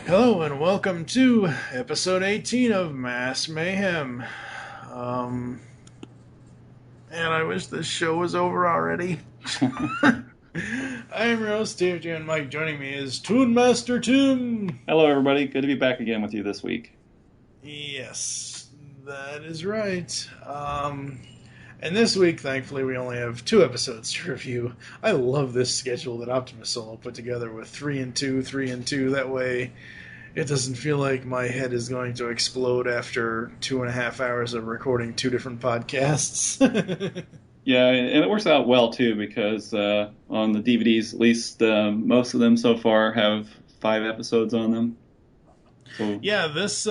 Hello and welcome to episode 18 of Mass Mayhem. And I wish this show was over already. I am your host, Steve J. and Mike. Joining me is Toon Master Tim. Hello, everybody. Good to be back again with you this week. Yes, that is right. And this week, thankfully, we only have 2 episodes to review. I love this schedule that Optimus Solo put together with 3 and 2, 3 and 2. That way, it doesn't feel like my head is going to explode after 2.5 hours of recording 2 different podcasts. Yeah, and it works out well, too, because on the DVDs, at least most of them so far have 5 episodes on them. So, yeah, this,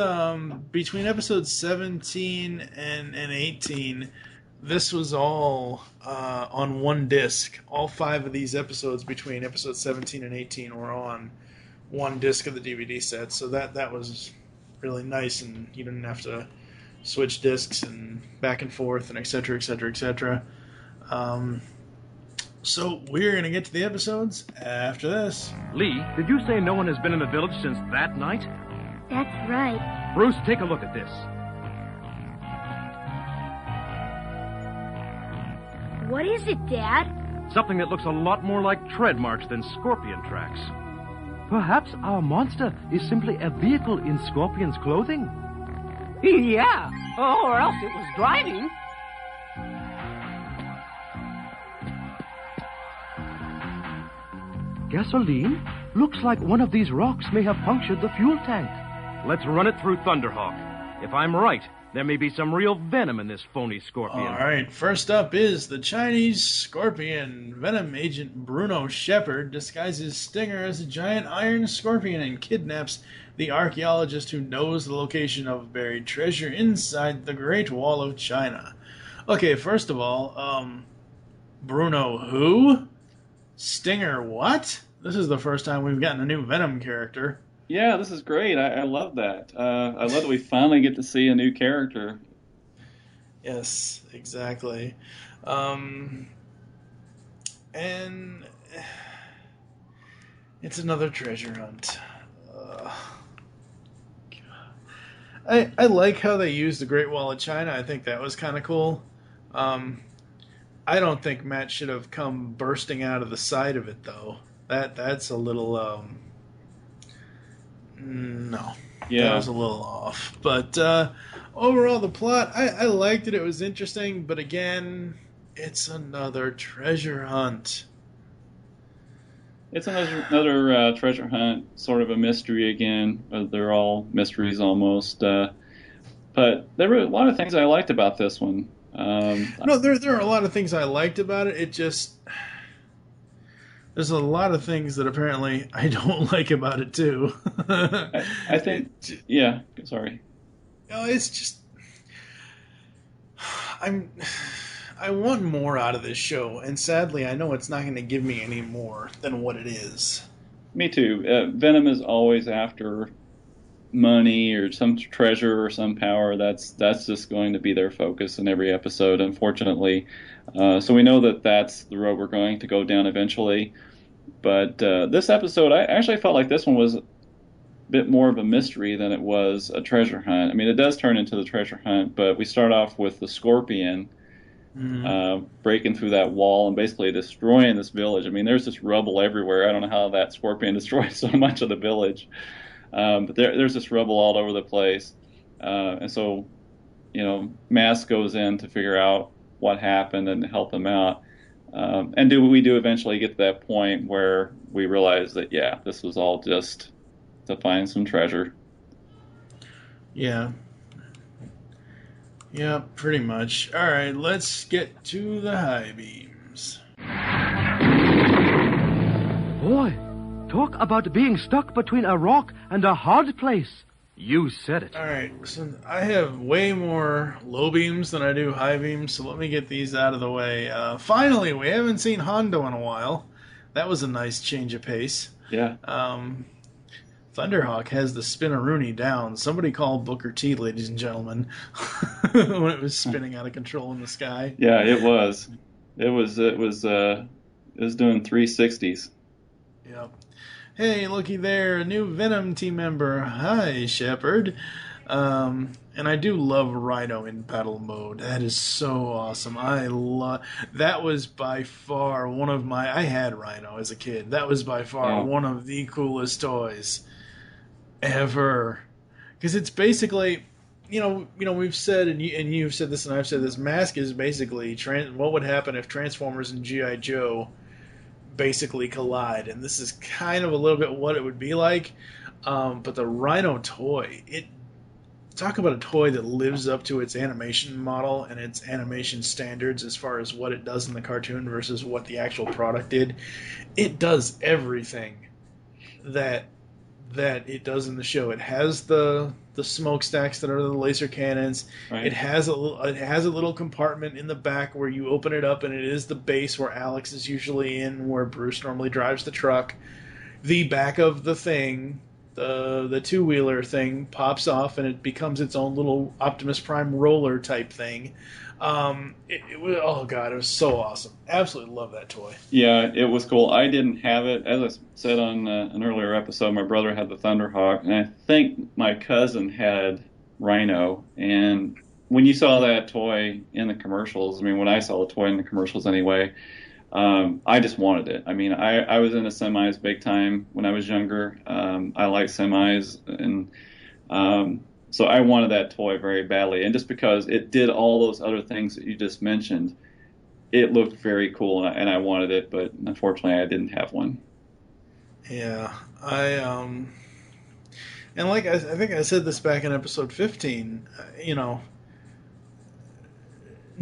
between episodes 17 and 18, this was all on one disc. All 5 of these episodes between episodes 17 and 18 were on one disc of the DVD set, so that was really nice, and you didn't have to switch discs and back and forth and etc. etc. etc. So we're gonna get to the episodes after this. Lee, did you say no one has been in the village since that night? That's right. Bruce, take a look at this. What is it, Dad? Something that looks a lot more like tread marks than scorpion tracks. Perhaps our monster is simply a vehicle in Scorpion's clothing? Yeah, or else it was driving. Gasoline? Looks like one of these rocks may have punctured the fuel tank. Let's run it through Thunderhawk. If I'm right, there may be some real venom in this phony scorpion. Alright, first up is the Chinese scorpion. Venom agent Bruno Shepard disguises Stinger as a giant iron scorpion and kidnaps the archaeologist who knows the location of buried treasure inside the Great Wall of China. Okay, first of all, Bruno who? Stinger what? This is the first time we've gotten a new Venom character. yeah, this is great. I love that. I love that we finally get to see a new character. Yes, exactly. And it's another treasure hunt. I like how they used the Great Wall of China. I think that was kind of cool. I don't think Matt should have come bursting out of the side of it, though. That's a little, no. Yeah. That was a little off. But overall, the plot, I liked it. It was interesting. But again, it's another treasure hunt. It's another treasure hunt, sort of a mystery again. They're all mysteries almost. But there were a lot of things I liked about this one. No, there are a lot of things I liked about it. It just... There's a lot of things that apparently I don't like about it, too. I think... Yeah, sorry. No, it's just... I want more out of this show, and sadly, I know it's not going to give me any more than what it is. Me too. Venom is always after money or some treasure or some power. That's just going to be their focus in every episode, unfortunately. So we know that that's the road we're going to go down eventually. But this episode, I actually felt like this one was a bit more of a mystery than it was a treasure hunt. I mean, it does turn into the treasure hunt, but we start off with the scorpion breaking through that wall and basically destroying this village. I mean, there's just rubble everywhere. I don't know how that scorpion destroyed so much of the village. But there's just rubble all over the place. And so, M.A.S.K goes in to figure out what happened and help them out. And we do eventually get to that point where we realize that, yeah, this was all just to find some treasure. Yeah. Yeah, pretty much. All right, let's get to the high beams. Boy, talk about being stuck between a rock and a hard place. You said it. All right, so I have way more low beams than I do high beams, so let me get these out of the way. Finally, we haven't seen Hondo in a while. That was a nice change of pace. Yeah. Thunderhawk has the spinaroonie down. Somebody call Booker T, ladies and gentlemen, when it was spinning out of control in the sky. Yeah, it was. It was doing 360s. Yep. Hey, looky there, a new Venom team member. Hi, Shepard. And I do love Rhino in battle mode. That is so awesome. I love that. Was by far one of my. I had Rhino as a kid. That was by far Oh, one of the coolest toys ever. Because it's basically, we've said, and you've said this, and I've said this. Mask is basically what would happen if Transformers and GI Joe basically collide, and this is kind of a little bit what it would be like. But the Rhino toy, talk about a toy that lives up to its animation model and its animation standards as far as what it does in the cartoon versus what the actual product did. It does everything that it does in the show. It has the smokestacks that are the laser cannons. right. It has a little compartment in the back where you open it up, and it is the base where Alex is usually in, where Bruce normally drives the truck. The back of the thing, the two-wheeler thing, pops off, and it becomes its own little Optimus Prime roller type thing. It was, oh god, it was so awesome. Absolutely love that toy. Yeah, it was cool. I didn't have it. As I said on an earlier episode, my brother had the Thunderhawk, and I think my cousin had Rhino. And when you saw that toy in the commercials, I mean, when I saw the toy in the commercials anyway, I just wanted it. I mean, I was into semis big time when I was younger. I like semis, and so I wanted that toy very badly. And just because it did all those other things that you just mentioned, it looked very cool, and I wanted it, but unfortunately I didn't have one. Yeah, and like I think I said this back in episode 15.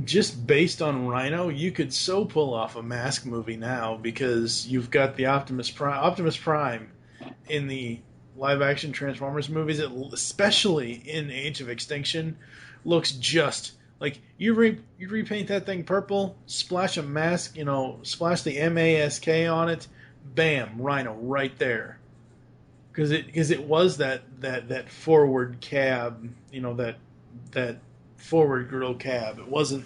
Just based on Rhino, you could so pull off a Mask movie now, because you've got the Optimus Prime in the live action Transformers movies, especially in Age of Extinction, looks just like you repaint that thing purple, splash a mask, splash the M.A.S.K on it, bam, Rhino right there. Because it was that forward cab, that forward grill cab. It wasn't,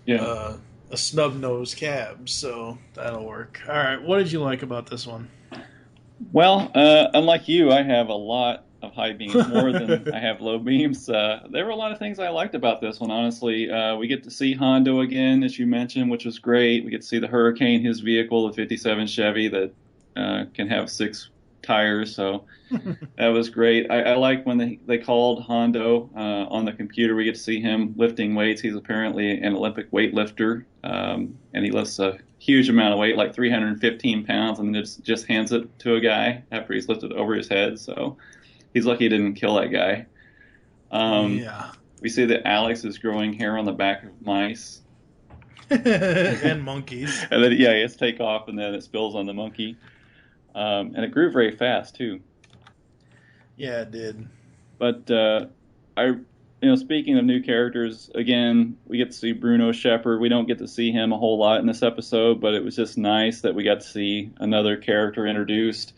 Yeah. a snub nose cab, so that'll work. All right, what did you like about this one? Well, unlike you, I have a lot of high beams, more than I have low beams. There were a lot of things I liked about this one, honestly. We get to see Hondo again, as you mentioned, which was great. We get to see the Hurricane, his vehicle, the 57 Chevy that can have 6 tires, so that was great. I like when they called Hondo on the computer. We get to see him lifting weights. He's apparently an Olympic weightlifter, and he lifts a huge amount of weight, like 315 pounds, and then just hands it to a guy after he's lifted over his head. So he's lucky he didn't kill that guy. Yeah. We see that Alex is growing hair on the back of mice. And monkeys. And then, yeah, he has to take off, and then it spills on the monkey. And it grew very fast, too. Yeah, it did. But speaking of new characters, again, we get to see Bruno Shepard. We don't get to see him a whole lot in this episode, but it was just nice that we got to see another character introduced.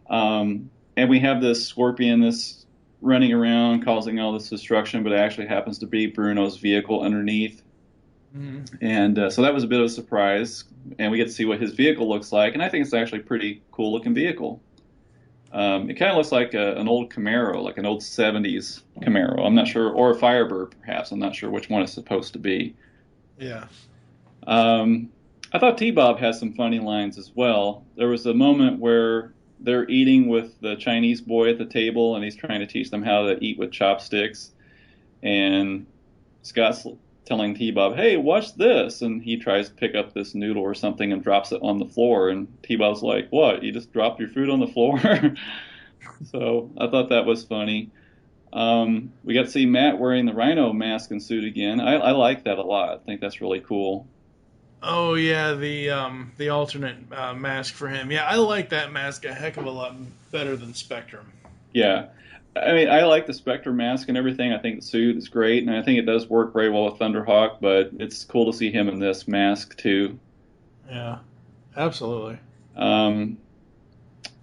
And we have this Scorpion, this running around causing all this destruction, but it actually happens to be Bruno's vehicle underneath. Mm-hmm. And so that was a bit of a surprise, and we get to see what his vehicle looks like, and I think it's actually a pretty cool looking vehicle. It kind of looks like an old Camaro, like an old 70s Camaro. I'm not sure, or a Firebird perhaps. I'm not sure which one it's supposed to be. Yeah. I thought T-Bob has some funny lines as well. There was a moment where they're eating with the Chinese boy at the table, and he's trying to teach them how to eat with chopsticks, and Scott's telling T-Bob, hey, watch this, and he tries to pick up this noodle or something and drops it on the floor, and T-Bob's like, what, you just dropped your food on the floor? So I thought that was funny. We got to see Matt wearing the Rhino mask and suit again. I like that a lot. I think that's really cool. Oh yeah, the alternate mask for him. Yeah, I like that mask a heck of a lot better than Spectrum. Yeah. I mean, I like the Spectre mask and everything. I think the suit is great, and I think it does work very well with Thunderhawk, but it's cool to see him in this mask, too. Yeah, absolutely. And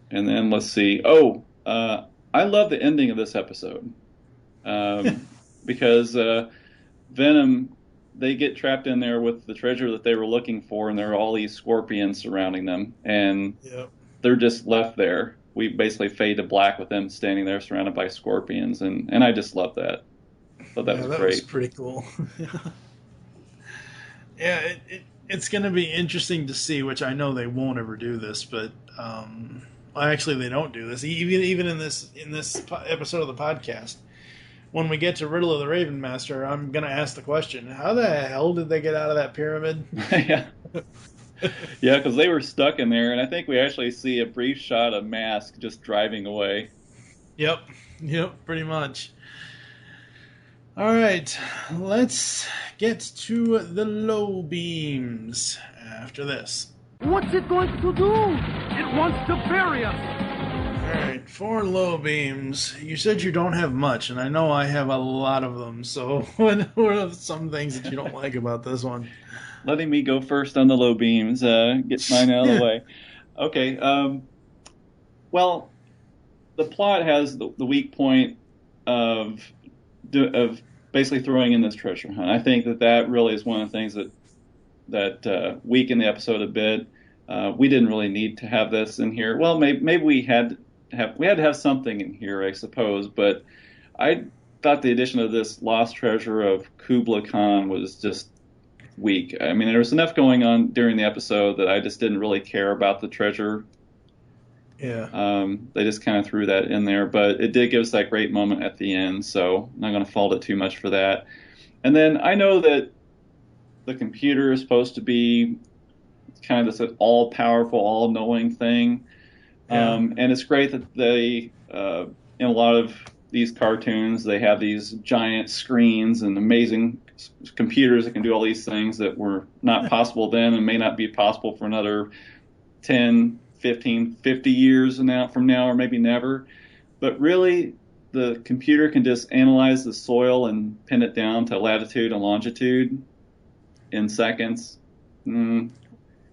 then, let's see. I love the ending of this episode. Because Venom, they get trapped in there with the treasure that they were looking for, and there are all these scorpions surrounding them. And yep. they're just left there. We basically fade to black with them standing there surrounded by scorpions, and I just love that. Thought that was that great. was pretty cool. Yeah, it's going to be interesting to see, which I know they won't ever do this, but well, actually they don't do this. Even in this episode of the podcast, when we get to Riddle of the Raven Master, I'm going to ask the question: how the hell did they get out of that pyramid? Yeah. Yeah, because they were stuck in there, and I think we actually see a brief shot of M.A.S.K just driving away. Yep, pretty much. All right, let's get to the low beams after this. What's it going to do? It wants to bury us. All right, for low beams, you said you don't have much, and I know I have a lot of them, so what are some things that you don't like about this one? Letting me go first on the low beams, get mine out of the way. Okay, well, the plot has the weak point of basically throwing in this treasure hunt. I think that really is one of the things that weakened the episode a bit. We didn't really need to have this in here. Well, maybe we had to have something in here, I suppose. But I thought the addition of this lost treasure of Kubla Khan was just weak. I mean, there was enough going on during the episode that I just didn't really care about the treasure. Yeah. They just kind of threw that in there, but it did give us that great moment at the end, so I'm not going to fault it too much for that. And then I know that the computer is supposed to be kind of this all-powerful, all-knowing thing, and it's great that they, in a lot of these cartoons, they have these giant screens and amazing computers that can do all these things that were not possible then and may not be possible for another 10, 15, 50 years from now, or maybe never. But really, the computer can just analyze the soil and pin it down to latitude and longitude in seconds.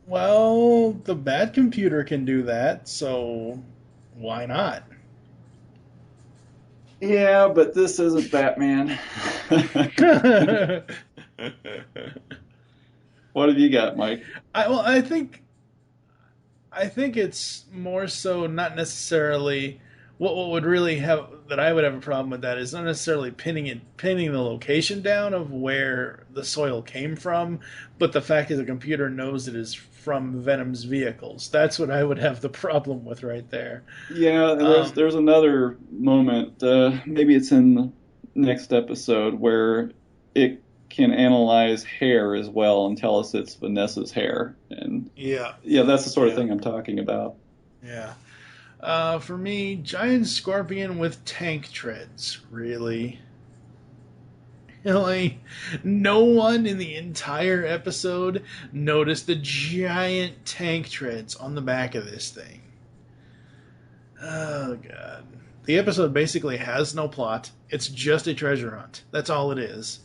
Well, the bad computer can do that, so why not? Yeah, but this isn't Batman. What have you got, Mike? I think it's more so not necessarily what would really have that I would have a problem with that is not necessarily pinning the location down of where the soil came from, but the fact that the computer knows it is from Venom's vehicles. That's what I would have the problem with right there. Yeah, there's another moment, maybe it's in the next episode, where it can analyze hair as well and tell us it's Vanessa's hair. And yeah, that's the sort of thing I'm talking about. Yeah. For me, giant scorpion with tank treads. Really? Really? No one in the entire episode noticed the giant tank treads on the back of this thing. Oh, God. The episode basically has no plot. It's just a treasure hunt. That's all it is.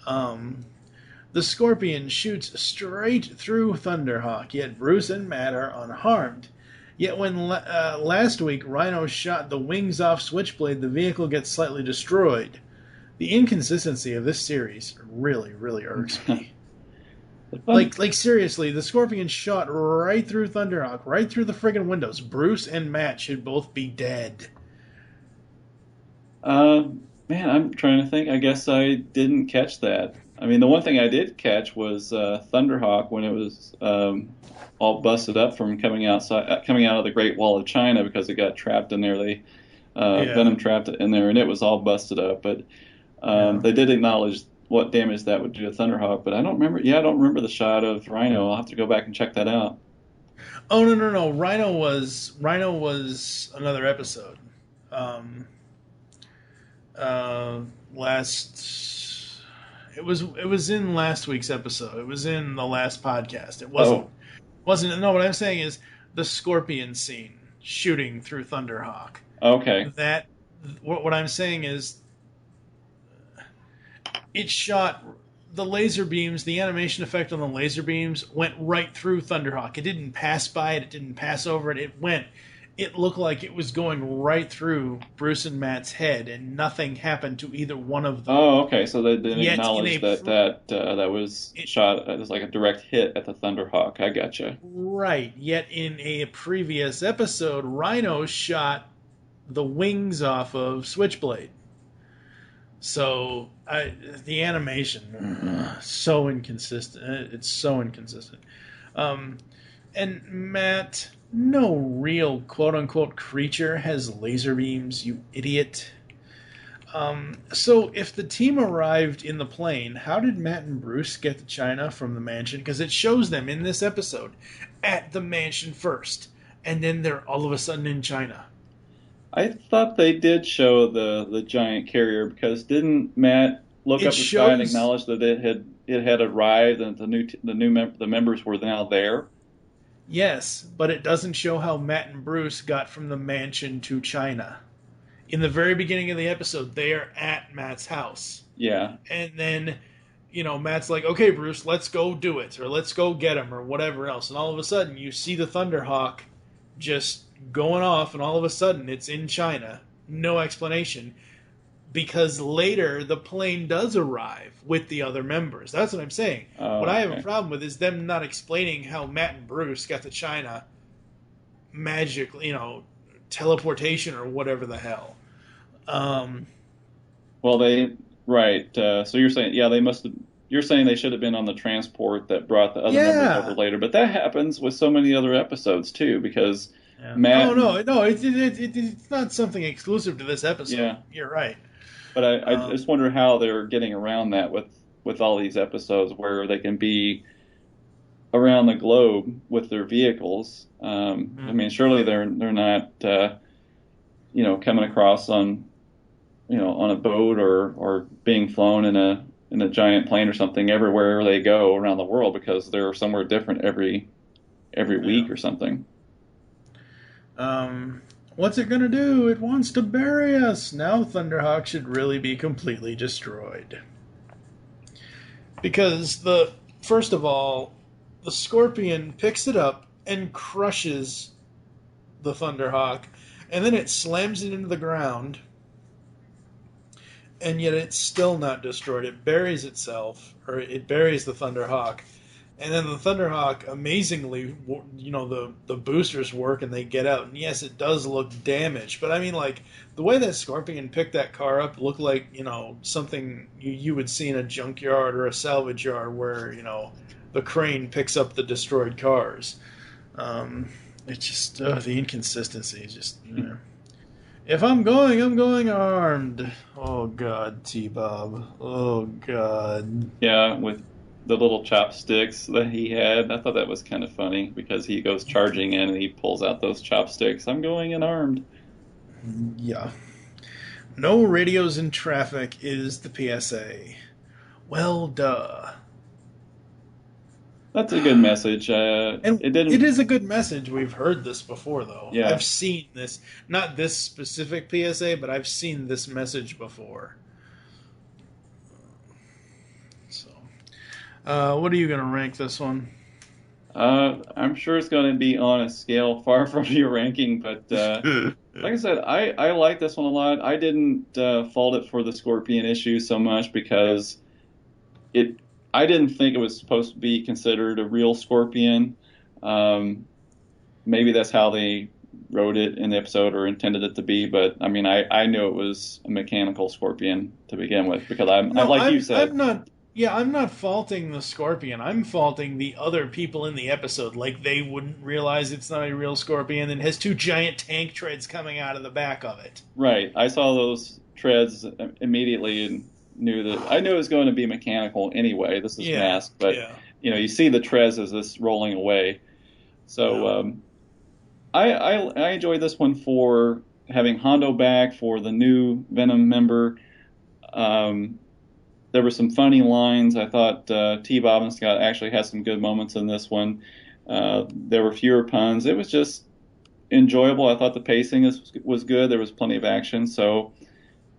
The scorpion shoots straight through Thunderhawk, yet Bruce and Matt are unharmed. Yet when last week Rhino shot the wings off Switchblade, the vehicle gets slightly destroyed. The inconsistency of this series really, really irks me. like seriously, the Scorpion shot right through Thunderhawk, right through the friggin' windows. Bruce and Matt should both be dead. Man, I'm trying to think. I guess I didn't catch that. I mean, the one thing I did catch was Thunderhawk when it was all busted up from coming out of the Great Wall of China because it got trapped in there. Venom trapped it in there, and it was all busted up. But they did acknowledge what damage that would do to Thunderhawk. But I don't remember. Yeah, I don't remember the shot of Rhino. I'll have to go back and check that out. Oh no! Rhino was another episode. It was in last week's episode. It was in the last podcast. It wasn't. No, what I'm saying is the Scorpion scene shooting through Thunderhawk. Okay. What I'm saying is it shot the laser beams. The animation effect on the laser beams went right through Thunderhawk. It didn't pass by it. It didn't pass over it. It went it looked like it was going right through Bruce and Matt's head, and nothing happened to either one of them. Oh, okay. So they didn't Yet acknowledge that was shot as like a direct hit at the Thunderhawk. I gotcha. Right. Yet in a previous episode, Rhino shot the wings off of Switchblade. So the animation, so inconsistent. It's so inconsistent. And Matt, no real quote-unquote creature has laser beams, you idiot. So if the team arrived in the plane, how did Matt and Bruce get to China from the mansion? Because it shows them in this episode at the mansion first, and then they're all of a sudden in China. I thought they did show the giant carrier, because didn't Matt look up the sky and acknowledge that it had arrived and the members were now there? Yes, but it doesn't show how Matt and Bruce got from the mansion to China. In the very beginning of the episode, they are at Matt's house. Yeah. And then, Matt's like, okay, Bruce, let's go do it, or let's go get him, or whatever else. And all of a sudden, you see the Thunderhawk just going off, and all of a sudden, it's in China. No explanation. Because later, the plane does arrive with the other members. That's what I'm saying. Oh, what I have a problem with is them not explaining how Matt and Bruce got to China magically, teleportation or whatever the hell. Well, right. So you're saying, you're saying they should have been on the transport that brought the other members over later. But that happens with so many other episodes, too, because Matt... No, it's not something exclusive to this episode. Yeah. You're right. But I just wonder how they're getting around that with all these episodes where they can be around the globe with their vehicles. I mean, surely they're not coming across on a boat or being flown in a giant plane or something everywhere they go around the world, because they're somewhere different every week or something. What's it going to do? It wants to bury us. Now Thunderhawk should really be completely destroyed. Because first of all, the Scorpion picks it up and crushes the Thunderhawk, and then it slams it into the ground, and yet it's still not destroyed. It buries itself, or it buries the Thunderhawk. And then the Thunderhawk, amazingly, the boosters work and they get out. And yes, it does look damaged. But I mean, like, the way that Scorpion picked that car up looked like, something you would see in a junkyard or a salvage yard where, the crane picks up the destroyed cars. It's just, the inconsistency is just, If I'm going armed. Oh, God, T-Bob. Oh, God. Yeah, with the little chopsticks that he had. I thought that was kind of funny, because he goes charging in and he pulls out those chopsticks. I'm going in armed. Yeah. No radios in traffic is the PSA. Well, duh. That's a good message. It is a good message. We've heard this before, though. Yeah. I've seen this. Not this specific PSA, but I've seen this message before. What are you going to rank this one? I'm sure it's going to be on a scale far from your ranking, but like I said, I like this one a lot. I didn't fault it for the Scorpion issue so much, because I didn't think it was supposed to be considered a real Scorpion. Maybe that's how they wrote it in the episode or intended it to be, but I mean, I knew it was a mechanical Scorpion to begin with, because you said... I'm not faulting the Scorpion. I'm faulting the other people in the episode. Like, they wouldn't realize it's not a real Scorpion and has two giant tank treads coming out of the back of it. Right. I saw those treads immediately and I knew it was going to be mechanical anyway. This is M.A.S.K, but you see the treads as this rolling away. So I enjoyed this one for having Hondo back, for the new Venom member. There were some funny lines. I thought T-Bob and Scott actually had some good moments in this one. There were fewer puns. It was just enjoyable. I thought the pacing was good. There was plenty of action. So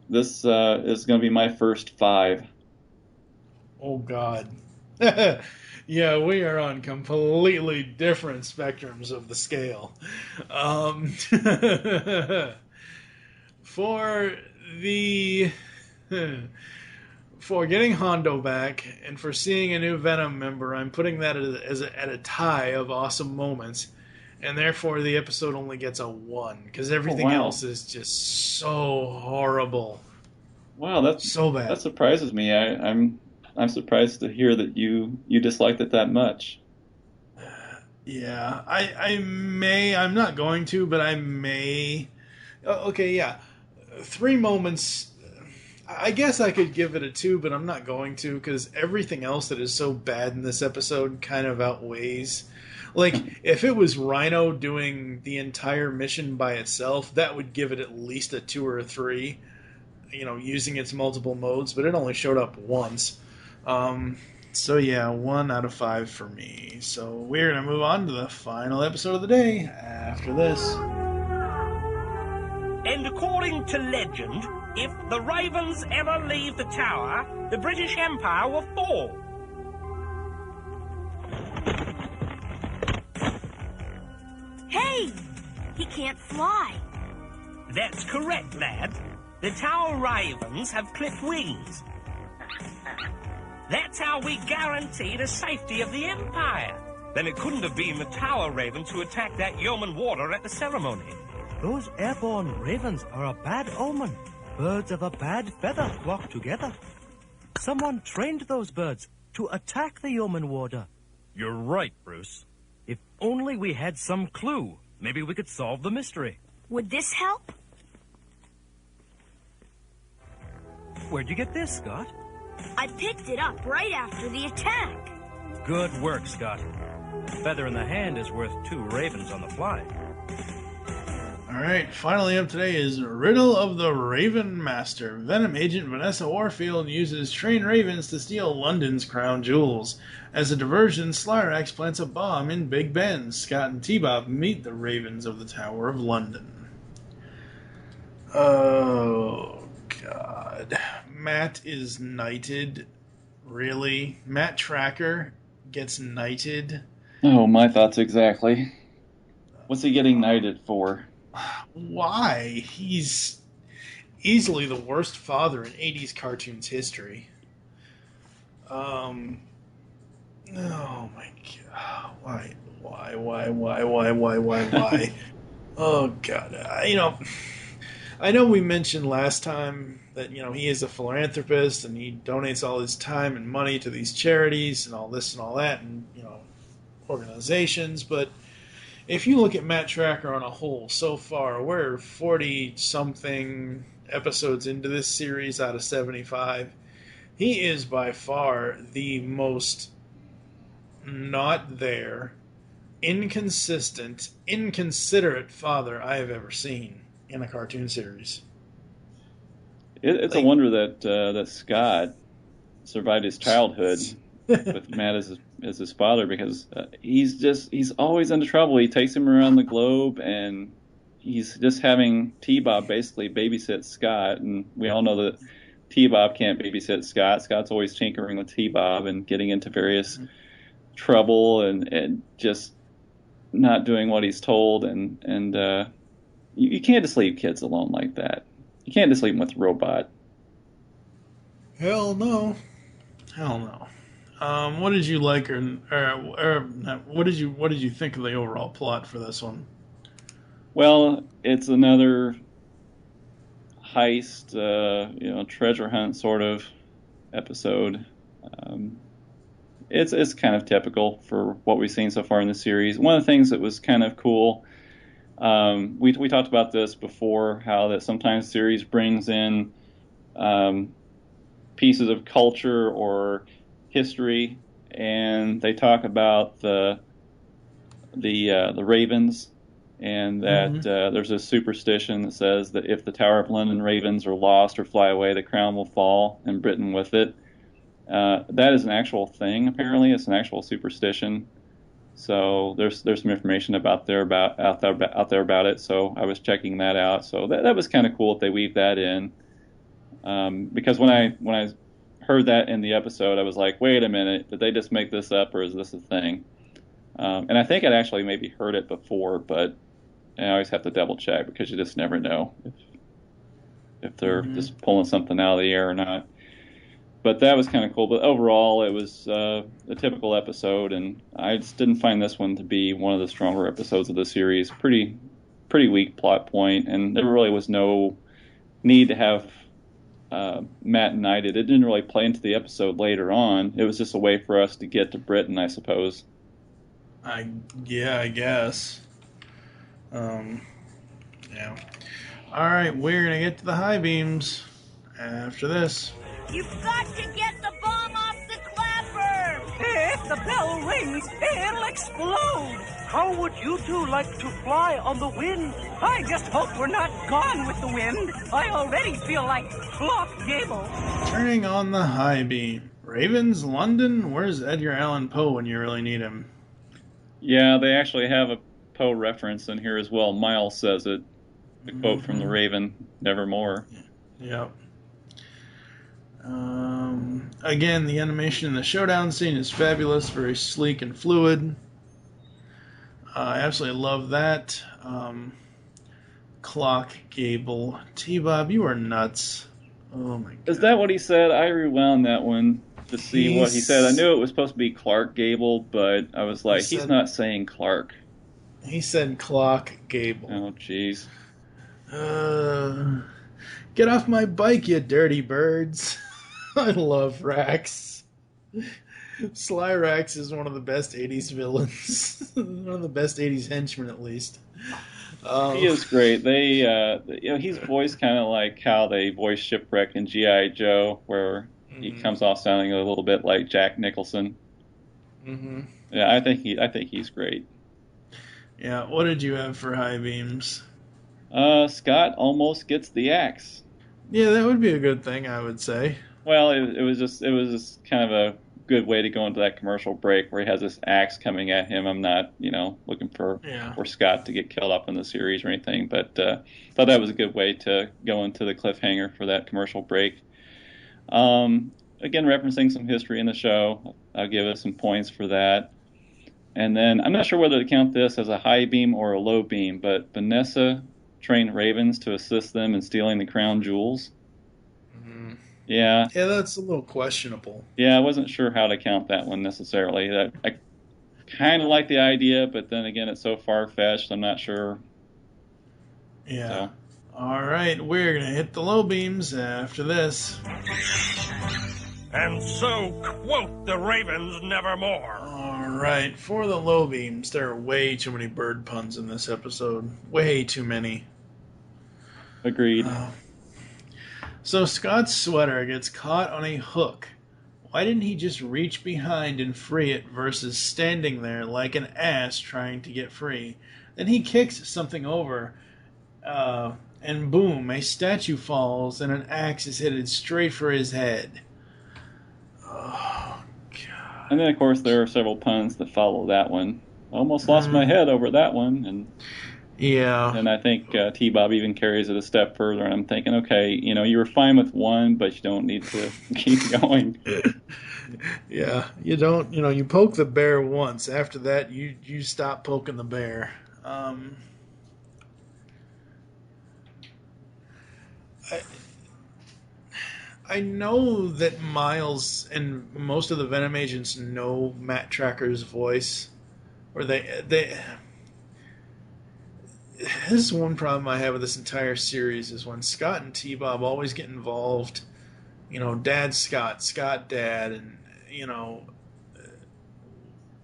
this is going to be my first 5. Oh, God. Yeah, we are on completely different spectrums of the scale. Um, for the for getting Hondo back and for seeing a new Venom member, I'm putting that at a tie of awesome moments, and therefore the episode only gets a 1 because everything wow. else is just so horrible. Wow, that's So bad. That surprises me. I'm surprised to hear that you disliked it that much. Yeah, I'm not going to, but I may. Okay, yeah. 3 moments. I guess I could give it a 2, but I'm not going to because everything else that is so bad in this episode kind of outweighs. Like, if it was Rhino doing the entire mission by itself, that would give it at least a 2 or a 3, using its multiple modes, but it only showed up once. So yeah, 1 out of 5 for me. So we're going to move on to the final episode of the day after this. And according to legend, if the Ravens ever leave the tower, the British Empire will fall. Hey! He can't fly. That's correct, lad. The tower ravens have clipped wings. That's how we guarantee the safety of the Empire. Then it couldn't have been the tower ravens who attacked that yeoman warder at the ceremony. Those airborne ravens are a bad omen. Birds of a bad feather flock together. Someone trained those birds to attack the yeoman warder. You're right, Bruce. If only we had some clue, maybe we could solve the mystery. Would this help? Where'd you get this, Scott? I picked it up right after the attack. Good work, Scott. Feather in the hand is worth 2 ravens on the fly. Alright, finally up today is Riddle of the Raven Master. Venom agent Vanessa Warfield uses trained ravens to steal London's crown jewels. As a diversion, Slyrax plants a bomb in Big Ben. Scott and T-Bob meet the ravens of the Tower of London. Oh, God. Matt is knighted. Really? Matt Tracker gets knighted? Oh, my thoughts exactly. What's he getting knighted for? Why? He's easily the worst father in 80s cartoons history. Oh my god. Why? Oh god. I know we mentioned last time that, he is a philanthropist and he donates all his time and money to these charities and all this and all that and, organizations, but if you look at Matt Tracker on a whole so far, we're 40-something episodes into this series out of 75. He is by far the most not there, inconsistent, inconsiderate father I have ever seen in a cartoon series. It's a wonder that Scott survived his childhood with Matt as his father, because he's always into trouble. He takes him around the globe, and he's just having T-Bob basically babysit Scott, and we all know that T-Bob can't babysit Scott. Scott's always tinkering with T-Bob and getting into various trouble and just not doing what he's told, and you can't just leave kids alone like that. You can't just leave them with a robot. Hell no. What did you like, or what did you think of the overall plot for this one? Well, it's another heist, treasure hunt sort of episode. It's kind of typical for what we've seen so far in the series. One of the things that was kind of cool, we talked about this before, how that sometimes the series brings in pieces of culture or history, and they talk about the ravens, and that there's a superstition that says that if the Tower of London ravens are lost or fly away, the crown will fall, and Britain with it. That is an actual thing. Apparently, it's an actual superstition. So there's some information out there about it. So I was checking that out. So that was kind of cool that they weave that in, because when I heard that in the episode, I was like, wait a minute, did they just make this up, or is this a thing? And I think I'd actually maybe heard it before, but I always have to double check because you just never know if they're just pulling something out of the air or not. But that was kind of cool. But overall, it was a typical episode, and I just didn't find this one to be one of the stronger episodes of the series. Pretty weak plot point, and there really was no need to have Matt knighted. It didn't really play into the episode later on. It was just a way for us to get to Britain, I suppose. I guess. Yeah. All right, we're gonna get to the high beams after this. You've got to get the bomb off the clapper! If the bell rings, it'll explode. How would you two like to fly on the wind? I just hope we're not gone with the wind. I already feel like Clark Gable. Turning on the high beam. Ravens, London? Where's Edgar Allan Poe when you really need him? Yeah, they actually have a Poe reference in here as well. Miles says it. The quote from the Raven, nevermore. Yep. Again, the animation in the showdown scene is fabulous, very sleek and fluid. I absolutely love that. Clock Gable. T-Bob, you are nuts. Oh my god. Is that what he said? I rewound that one to see what he said. I knew it was supposed to be Clark Gable, but I was like, he's not saying Clark. He said Clock Gable. Oh, jeez. Get off my bike, you dirty birds. I love Rax. Sly Rax is one of the best 80s villains. One of the best 80s henchmen, at least. He is great. They, he's voiced kind of like how they voice Shipwreck in G.I. Joe, where he comes off sounding a little bit like Jack Nicholson. Mm-hmm. Yeah, I think he's great. Yeah, what did you have for high beams? Scott almost gets the axe. Yeah, that would be a good thing, I would say. Well, it was just kind of a good way to go into that commercial break where he has this axe coming at him. I'm not, looking for Scott to get killed off in the series or anything, but thought that was a good way to go into the cliffhanger for that commercial break. Again, referencing some history in the show, I'll give it some points for that. And then I'm not sure whether to count this as a high beam or a low beam, but Vanessa trained ravens to assist them in stealing the crown jewels. Mm-hmm. Yeah, that's a little questionable. Yeah, I wasn't sure how to count that one necessarily. I kind of like the idea, but then again, it's so far-fetched, I'm not sure. Yeah. So. All right, we're going to hit the low beams after this. And so quote the ravens nevermore. All right, for the low beams, there are way too many bird puns in this episode. Way too many. Agreed. So Scott's sweater gets caught on a hook. Why didn't he just reach behind and free it versus standing there like an ass trying to get free? Then he kicks something over, and boom, a statue falls and an axe is headed straight for his head. Oh, God. And then, of course, there are several puns that follow that one. Almost lost my head over that one. And yeah. And I think T-Bob even carries it a step further. And I'm thinking, okay, you were fine with one, but you don't need to keep going. Yeah, you don't, you poke the bear once. After that, you stop poking the bear. I know that Miles and most of the Venom agents know Matt Tracker's voice, or they. This is one problem I have with this entire series is when Scott and T-Bob always get involved. Dad Scott, Scott Dad, and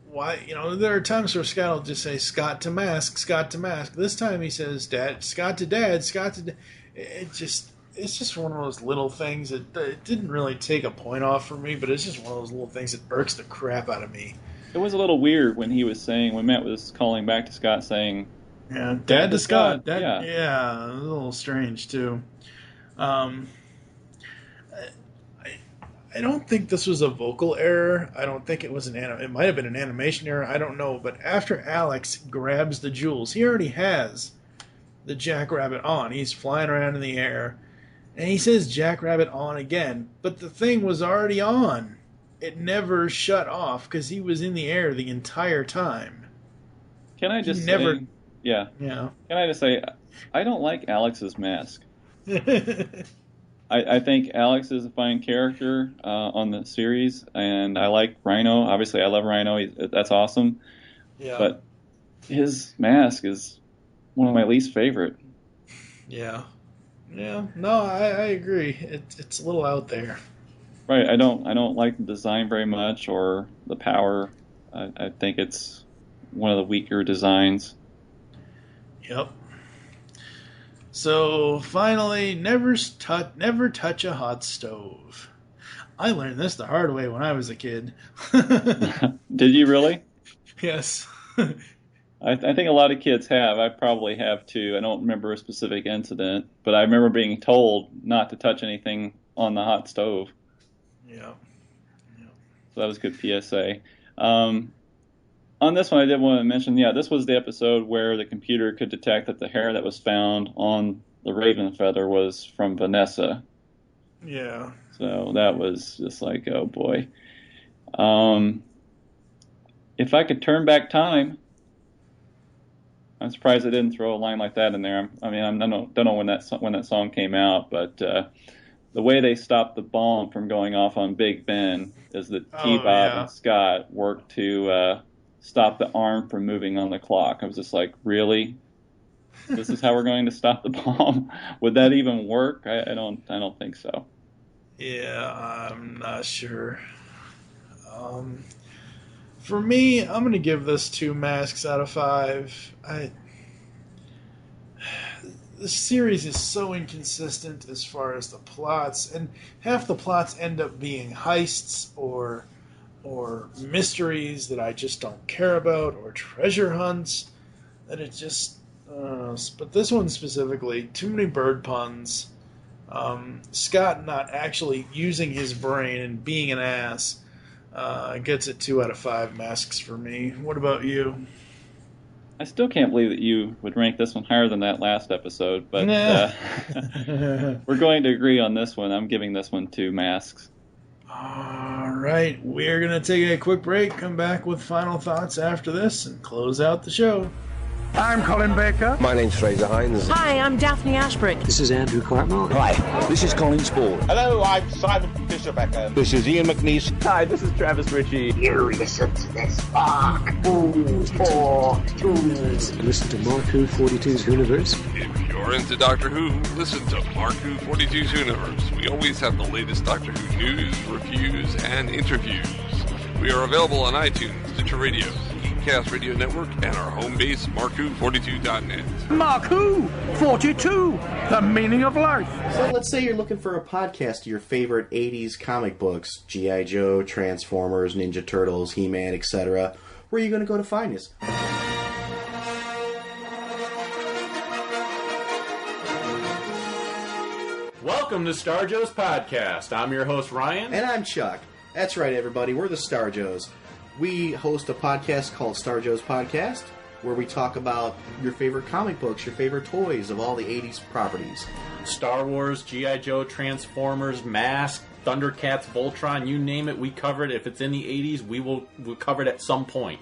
why? There are times where Scott will just say Scott to Mask, Scott to Mask. This time he says Dad, Scott to Dad, Scott to. It's just one of those little things that it didn't really take a point off for me, but it's just one of those little things that irks the crap out of me. It was a little weird when Matt was calling back to Scott saying, "Yeah, Dad to Scott." Yeah, it was a little strange too. I don't think this was a vocal error. I don't think it was it might have been an animation error. I don't know. But after Alex grabs the jewels, he already has the jackrabbit on. He's flying around in the air. And he says Jackrabbit on again, but the thing was already on. It never shut off because he was in the air the entire time. Can I just say... Yeah. Yeah. Can I just say, I don't like Alex's mask. I think Alex is a fine character on the series, and I like Rhino. Obviously, I love Rhino. That's awesome. Yeah. But his mask is one of my least favorite. Yeah. Yeah. No, I agree. It's a little out there. Right. I don't like the design very much or the power. I think it's one of the weaker designs. Yep. So finally, never touch a hot stove. I learned this the hard way when I was a kid. Did you really? Yes. I think a lot of kids have. I probably have too. I don't remember a specific incident, but I remember being told not to touch anything on the hot stove. Yeah. So that was a good PSA. On this one, I did want to mention, this was the episode where the computer could detect that the hair that was found on the raven feather was from Vanessa. Yeah. So that was just like, oh boy. If I could turn back time, I'm surprised I didn't throw a line like that in there. I don't know when that song came out, but the way they stopped the bomb from going off on Big Ben is that T-Bob and Scott worked to stop the arm from moving on the clock. I was just like, really? This is how we're going to stop the bomb? Would that even work? I don't think so. Yeah, I'm not sure. For me, I'm going to give this 2 masks out of 5. The series is so inconsistent as far as the plots, and half the plots end up being heists or mysteries that I just don't care about, or treasure hunts that it just... but this one specifically, too many bird puns. Scott not actually using his brain and being an ass gets it 2 out of 5 masks for me. What about you? I still can't believe that you would rank this one higher than that last episode, but we're going to agree on this one. I'm giving this one 2 masks. All right, we're going to take a quick break, come back with final thoughts after this, and close out the show. I'm Colin Baker. My name's Fraser Hines. Hi, I'm Daphne Ashbrook. This is Andrew Cartmel. Hi, this is Colin Spall. Hello, I'm Simon Fisher-Becker. This is Ian McNeice. Hi, this is Travis Ritchie. You listen to this Mark42. Listen to Mark42's Universe. If you're into Doctor Who, listen to Mark42's Universe. We always have the latest Doctor Who news, reviews, and interviews. We are available on iTunes, Stitcher Radio, Geekcast Radio Network, and our home base, Mark42.net. Mark42, the meaning of life. So let's say you're looking for a podcast of your favorite 80s comic books, G.I. Joe, Transformers, Ninja Turtles, He-Man, etc. Where are you going to go to find this? Welcome to Star Joe's Podcast. I'm your host, Ryan. And I'm Chuck. That's right, everybody. We're the Star Joes. We host a podcast called Star Joe's Podcast, where we talk about your favorite comic books, your favorite toys of all the 80s properties. Star Wars, G.I. Joe, Transformers, M.A.S.K, Thundercats, Voltron, you name it, we cover it. If it's in the 80s, we'll cover it at some point.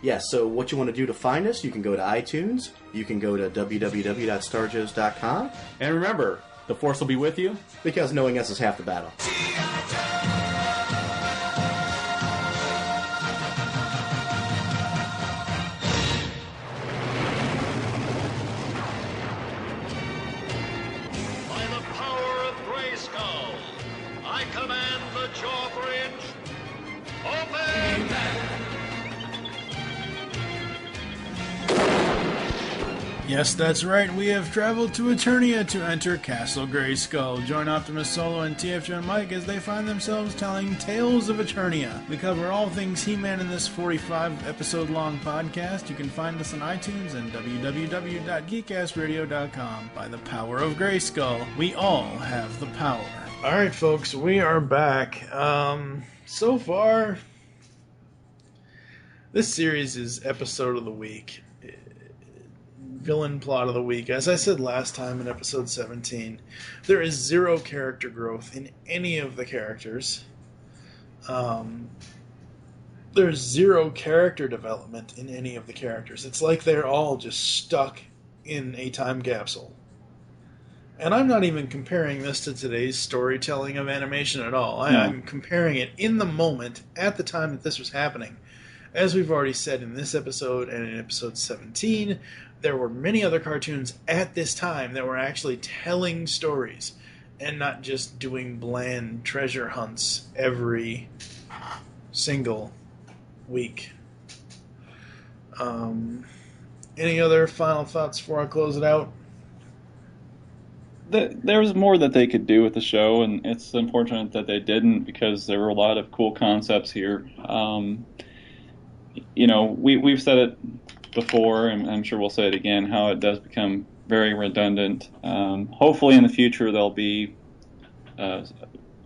Yes, so what you want to do to find us, you can go to iTunes, you can go to www.starjoes.com. And remember, the Force will be with you. Because knowing us is half the battle. Yes, that's right. We have traveled to Eternia to enter Castle Grayskull. Join Optimus Solo and TFJ and Mike as they find themselves telling tales of Eternia. We cover all things He-Man in this 45-episode-long podcast. You can find us on iTunes and www.geekcastradio.com. By the power of Grayskull, we all have the power. All right, folks, we are back. So far, this series is episode of the week. villain plot of the week. As I said last time in episode 17, there is zero character growth in any of the characters. There's zero character development in any of the characters. It's like they're all just stuck in a time capsule. And I'm not even comparing this to today's storytelling of animation at all. I'm comparing it in the moment, at the time that this was happening. As we've already said in this episode and in episode 17, there were many other cartoons at this time that were actually telling stories and not just doing bland treasure hunts every single week. Any other final thoughts before I close it out? There's more that they could do with the show, and it's unfortunate that they didn't, because there were a lot of cool concepts here. We've said it before, and I'm sure we'll say it again, how it does become very redundant. Hopefully in the future there'll be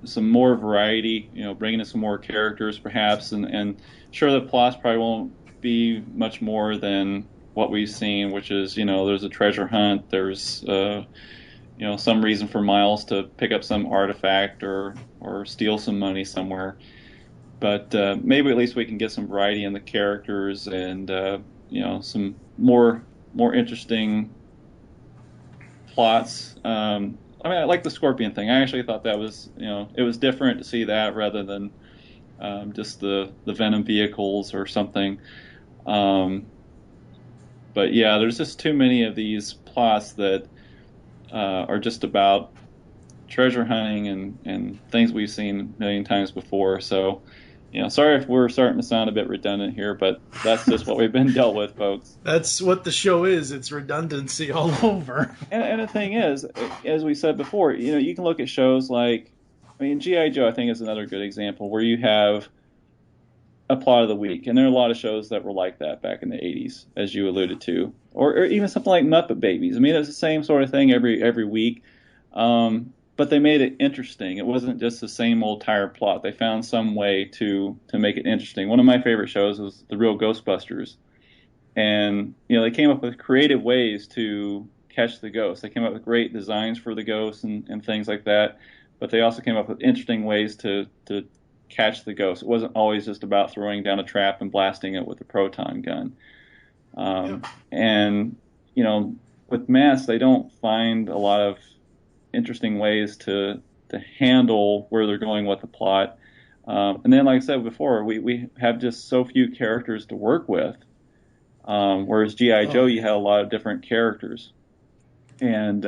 some more variety, bringing in some more characters perhaps, and sure, the plots probably won't be much more than what we've seen, which is, there's a treasure hunt, there's some reason for Miles to pick up some artifact or steal some money somewhere. But maybe at least we can get some variety in the characters and some more interesting plots. I like the Scorpion thing. I actually thought that was it was different to see that rather than just the Venom vehicles or something. But yeah, there's just too many of these plots that are just about treasure hunting and things we've seen a million times before. So, sorry if we're starting to sound a bit redundant here, but that's just what we've been dealt with, folks. That's what the show is. It's redundancy all over. And the thing is, as we said before, you can look at shows like, G.I. Joe, I think, is another good example where you have a plot of the week, and there are a lot of shows that were like that back in the 80s, as you alluded to, or even something like Muppet Babies. It's the same sort of thing every week, but they made it interesting. It wasn't just the same old tired plot. They found some way to make it interesting. One of my favorite shows was The Real Ghostbusters, and they came up with creative ways to catch the ghosts. They came up with great designs for the ghosts and things like that, but they also came up with interesting ways to catch the ghost. It wasn't always just about throwing down a trap and blasting it with a proton gun. And with M.A.S.K, they don't find a lot of interesting ways to handle where they're going with the plot. And then, like I said before, we have just so few characters to work with. Whereas G.I. Joe, you had a lot of different characters, and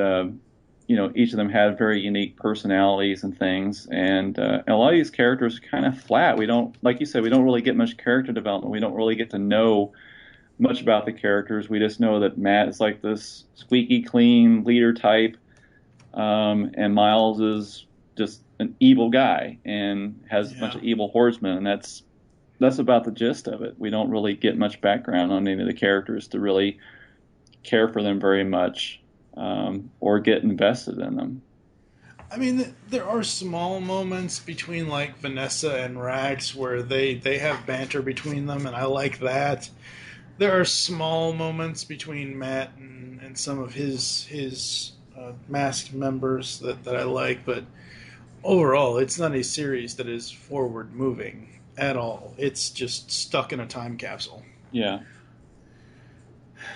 each of them had very unique personalities and things, and a lot of these characters are kind of flat. We don't, like you said, we don't really get much character development. We don't really get to know much about the characters. We just know that Matt is like this squeaky clean leader type, and Miles is just an evil guy and has a bunch of evil horsemen, and that's about the gist of it. We don't really get much background on any of the characters to really care for them very much. Or get invested in them. There are small moments between like Vanessa and Rax where they have banter between them, and I like that. There are small moments between Matt and some of his M.A.S.K members that I like, but overall, it's not a series that is forward moving at all. It's just stuck in a time capsule. Yeah.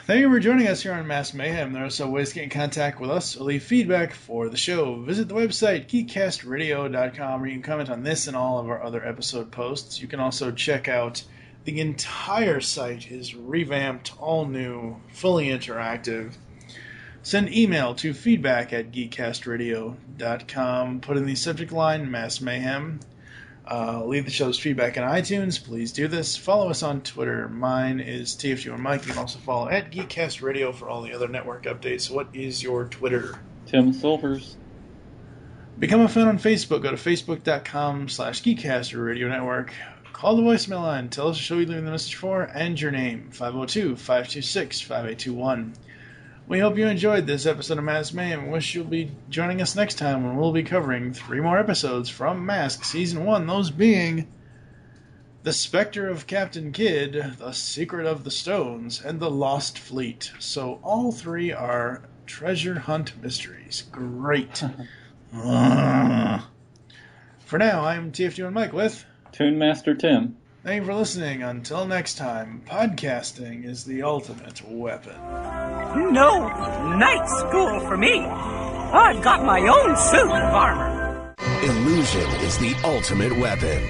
Thank you for joining us here on Mass Mayhem. There are also ways to get in contact with us or leave feedback for the show. Visit the website, geekcastradio.com, where you can comment on this and all of our other episode posts. You can also check out the entire site is revamped, all new, fully interactive. Send email to feedback@geekcastradio.com. Put in the subject line, Mass Mayhem. Leave the show's feedback on iTunes. Please do this. Follow us on Twitter. Mine is TFG Mike. You can also follow at Geekcast Radio for all the other network updates. What is your Twitter? Tim Silvers. Become a fan on Facebook. Go to facebook.com/Geekcaster Radio Network. Call the voicemail line. Tell us the show you're leaving the message for and your name. 502-526-5821. We hope you enjoyed this episode of Mass Mayhem and wish you'll be joining us next time when we'll be covering 3 more episodes from M.A.S.K. Season 1, those being The Spectre of Captain Kidd, The Secret of the Stones, and The Lost Fleet. So all three are treasure hunt mysteries. Great. For now, I'm TF2 and Mike with Toon Master Tim. Thank you for listening. Until next time, podcasting is the ultimate weapon. No night school for me. I've got my own suit of armor. Illusion is the ultimate weapon.